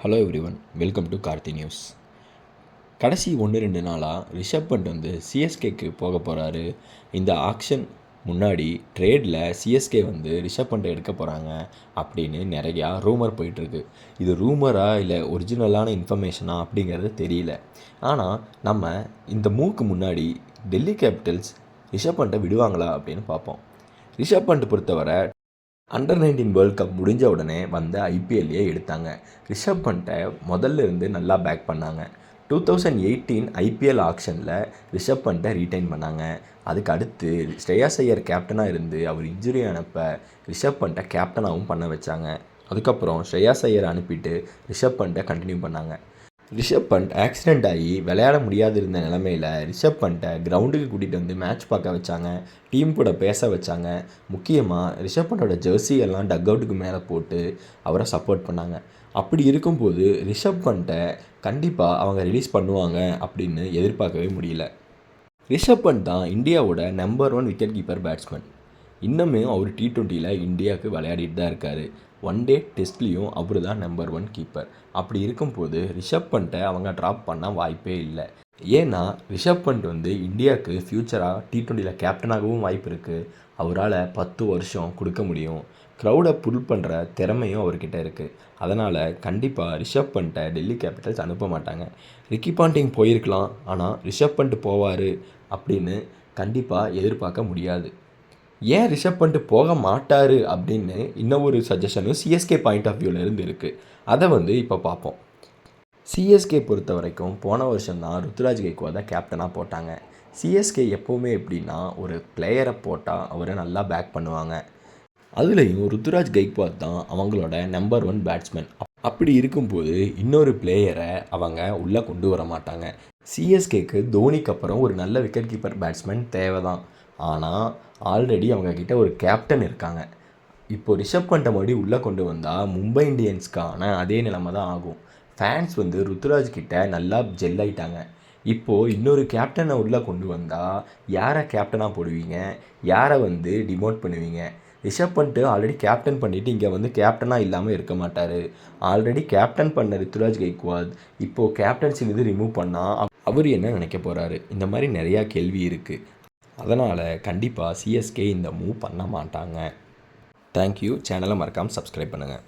Hello everyone, welcome to Karthi news. கடைசி 1-2 நாளாக ரிஷப் பண்ட் வந்து சிஎஸ்கேக்கு போக போகிறாரு. இந்த ஆக்ஷன் முன்னாடி ட்ரேடில் சிஎஸ்கே வந்து ரிஷப் பண்ட்டை எடுக்க போகிறாங்க அப்படின்னு நிறையா ரூமர் போயிட்டுருக்கு. இது ரூமரா இல்லை ஒரிஜினலான இன்ஃபர்மேஷனா அப்படிங்கிறது தெரியல. ஆனால் நம்ம இந்த மூவுக்கு முன்னாடி டெல்லி கேபிட்டல்ஸ் ரிஷப் பண்ட்டை விடுவாங்களா அப்படின்னு பார்ப்போம். ரிஷப் பண்ட் பொறுத்தவரை அண்டர்-19 வேர்ல்ட் கப் முடிஞ்ச உடனே வந்த ஐபிஎல்லையே எடுத்தாங்க. ரிஷப் பண்ட்டை முதல்ல இருந்து நல்லா பேக் பண்ணாங்க. 2018 ஐபிஎல் ஆக்ஷனில் ரிஷப் பண்ட்டை ரீட்டைன் பண்ணாங்க. அதுக்கு அடுத்து ஸ்ரேயாஸ் ஐயர் கேப்டனாக இருந்து அவர் இன்ஜுரி ஆனப்போ ரிஷப் பண்ட்டை கேப்டனாகவும் பண்ண வச்சாங்க. அதுக்கப்புறம் ஸ்ரேயாஸ் ஐயர் அனுப்பிட்டு ரிஷப் பண்ட்டை கண்டினியூ பண்ணாங்க. ரிஷப் பண்ட் ஆக்சிடெண்ட் ஆகி விளையாட முடியாது இருந்த நிலமையில் ரிஷப் பண்ட்டை கிரவுண்டுக்கு கூட்டிகிட்டு வந்து மேட்ச் பார்க்க வச்சாங்க. டீம் கூட பேச வச்சாங்க. முக்கியமாக ரிஷப் பண்டோட ஜெர்சி எல்லாம் டக் அவுட்டுக்கு மேலே போட்டு அவரை சப்போர்ட் பண்ணாங்க. அப்படி இருக்கும்போது ரிஷப் பண்ட்டை கண்டிப்பாக அவங்க ரிலீஸ் பண்ணுவாங்க அப்படின்னு எதிர்பார்க்கவே முடியல. ரிஷப் பண்ட் தான் இந்தியாவோட நம்பர் 1 விக்கெட் கீப்பர் பேட்ஸ்மேன். இன்னுமே அவர் T20யில் இந்தியாவுக்கு விளையாடிட்டு தான் இருக்கார். ஒன் டே டெஸ்ட்லேயும் அவர் தான் நம்பர் 1 கீப்பர். அப்படி இருக்கும்போது ரிஷப் பண்ட்டை அவங்க ட்ராப் பண்ண வாய்ப்பே இல்லை. ஏன்னா ரிஷப் பண்ட் வந்து இந்தியாவுக்கு ஃப்யூச்சராக T20யில் கேப்டனாகவும் வாய்ப்பு இருக்குது. அவரால் 10 வருஷம் கொடுக்க முடியும். க்ரௌடை புல் பண்ணுற திறமையும் அவர்கிட்ட இருக்குது. அதனால் கண்டிப்பாக ரிஷப் பண்ட்டை டெல்லி கேபிட்டல்ஸ் அனுப்ப மாட்டாங்க. ரிக்கி பாண்டிங் போயிருக்கலாம், ஆனால் ரிஷப் பண்ட் போவார் அப்படின்னு கண்டிப்பாக எதிர்பார்க்க முடியாது. ஏன் ரிஷப் பண்ட் போக மாட்டார் அப்படின்னு இன்னும் ஒரு சஜஷனும் சிஎஸ்கே பாயிண்ட் ஆஃப் வியூவிலேருந்து இருக்குது. அதை வந்து இப்போ பார்ப்போம். சிஎஸ்கே பொறுத்த வரைக்கும் போன வருஷம் தான் ருத்துராஜ் கெய்க்வாதை கேப்டனாக போட்டாங்க. சிஎஸ்கே எப்போவுமே எப்படின்னா ஒரு பிளேயரை போட்டால் அவரை நல்லா பேக் பண்ணுவாங்க. அதுலேயும் ருத்துராஜ் கெய்க்வாத் தான் அவங்களோட நம்பர் 1 பேட்ஸ்மேன். அப்படி இருக்கும்போது இன்னொரு பிளேயரை அவங்க உள்ளே கொண்டு வர மாட்டாங்க. சிஎஸ்கேக்கு தோனிக்கு அப்புறம் ஒரு நல்ல விக்கெட் கீப்பர் பேட்ஸ்மேன் தேவை தான். ஆனால் ஆல்ரெடி அவங்கக்கிட்ட ஒரு கேப்டன் இருக்காங்க. இப்போது ரிஷப் பண்ட்டை மறுபடியும் உள்ளே கொண்டு வந்தால் மும்பை இந்தியன்ஸ்க்கான அதே நிலைமை தான் ஆகும். ஃபேன்ஸ் வந்து ருத்துராஜ் கிட்ட நல்லா ஜெல் ஆகிட்டாங்க. இப்போது இன்னொரு கேப்டனை உள்ளே கொண்டு வந்தால் யாரை கேப்டனாக போடுவீங்க? யாரை வந்து டிமோட் பண்ணுவீங்க? ரிஷப் பண்ட்டு ஆல்ரெடி கேப்டன் பண்ணிவிட்டு இங்கே வந்து கேப்டனாக இல்லாமல் இருக்க மாட்டார். ஆல்ரெடி கேப்டன் பண்ண ருத்துராஜ் கெய்க்வாத் இப்போது கேப்டன்சிலிருந்து ரிமூவ் பண்ணால் அவர் என்ன நினைக்க போகிறாரு? இந்த மாதிரி நிறையா கேள்வி இருக்குது. அதனால் கண்டிப்பாக சிஎஸ்கே இந்த மூவ் பண்ண மாட்டாங்க. தேங்க்யூ. சேனலை மறக்காமல் சப்ஸ்கிரைப் பண்ணுங்கள்.